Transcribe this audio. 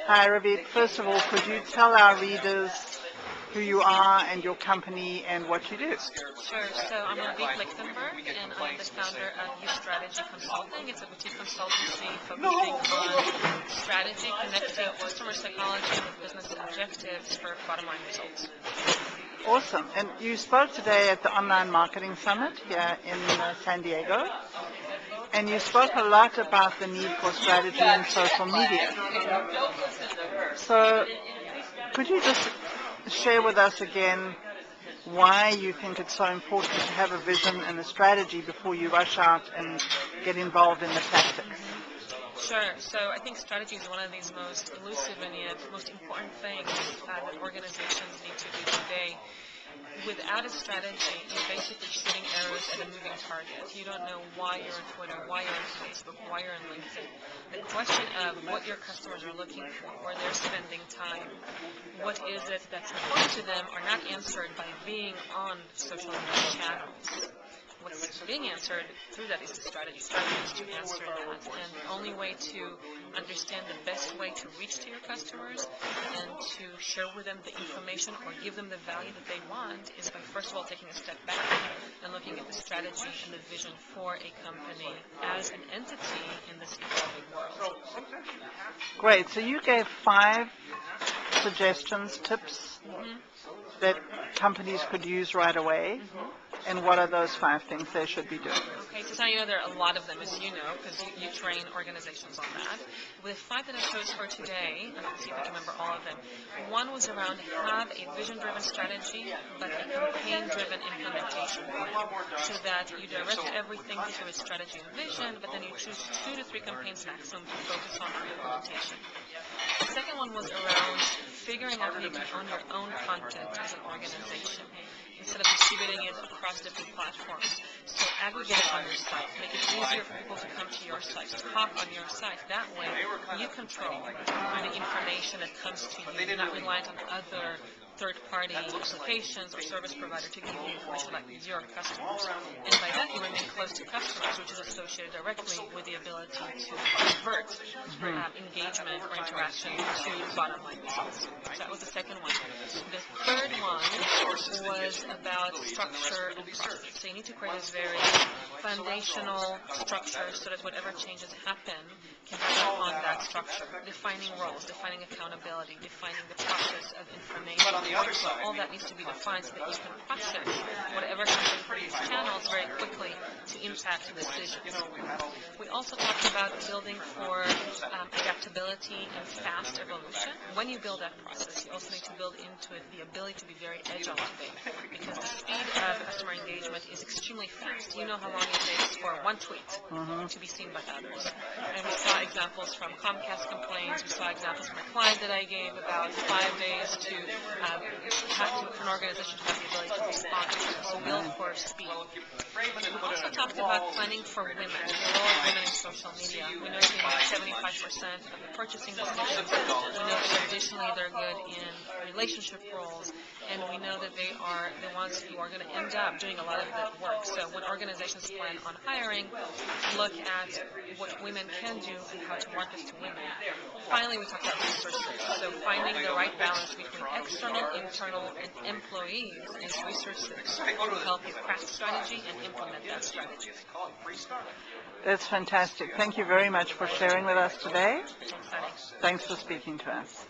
Hi, Ravi. First of all, could you tell our readers who you are and your company and what you do? Sure. So I'm Ravi Lichtenberg, and I'm the founder of U Strategy Consulting. It's a boutique consultancy focusing on strategy, connecting customer psychology with business objectives for bottom line results. Awesome. And you spoke today at the Online Marketing Summit here in San Diego. And you spoke a lot about the need for strategy in social media. So could you just share with us again why you think it's so important to have a vision and a strategy before you rush out and get involved in the tactics? Sure. So I think strategy is one of these most elusive and yet most important things that organizations need to do today. Without a strategy, you're basically shooting arrows at a moving target. You don't know why you're on Twitter, why you're on Facebook, why you're on LinkedIn. The question of what your customers are looking for, where they're spending time, what is it that's important to them are not answered by being on social media channels. What's being answered through that is the strategy. Strategy is to answer that. And the only way to understand the best way to reach to your customers and to share with them the information or give them the value that they want is by first of all taking a step back and looking at the strategy and the vision for a company as an entity in this evolving world. Great. So you gave 5 suggestions, tips that companies could use right away. And what are those 5 things they should be doing? Okay, so now you know there are a lot of them, as you know, because you train organizations on that. The 5 that I chose for today, and let's see if I can remember all of them. One was around have a vision-driven strategy, but a campaign-driven implementation plan, so that you direct everything to a strategy and vision, but then you choose 2 to 3 campaigns maximum to focus on for implementation. The second one was around figuring out how you can own your own content as an organization, instead of distributing it across different platforms. So aggregate it on your site. Make it easier for people to come to your site, to talk on your site. That way, you control the information that comes to you. You're not reliant on other third-party applications or service provider to give you information about your customers. And by that, you remain close to customers, which is associated directly with the ability to convert engagement or interaction to bottom-line results. So that was the second one. The third one was about structure and process. So you need to create this very foundational structure so that whatever changes happen can happen on that structure. Defining roles, defining accountability, defining the process of information. So all that needs to be defined so that you can process whatever comes through these channels very quickly to impact decisions. We also talked about building for adaptability and fast evolution. When you build that process, you also need to build into it the ability to be very agile today, because the speed of customer engagement is extremely fast. You know how long it takes for one tweet to be seen by others. And we saw examples from Comcast complaints. We saw examples from a client that I gave about 5 days to for an organization to have the ability to respond. So build for speed. We also talked about planning for women, the role of women in social media. We know they make 75% of the purchasing decisions. We know traditionally they're good in relationship roles, and we know that they are the ones who are going to end up doing a lot of the work. So when organizations plan on hiring, look at what women can do and how to market to women. Finally, we talked about resources. So finding the right balance between external, internal, and employees as resources to help you craft strategy and implement that strategy. That's fantastic. Thank you very much for sharing with us today. Thanks for speaking to us.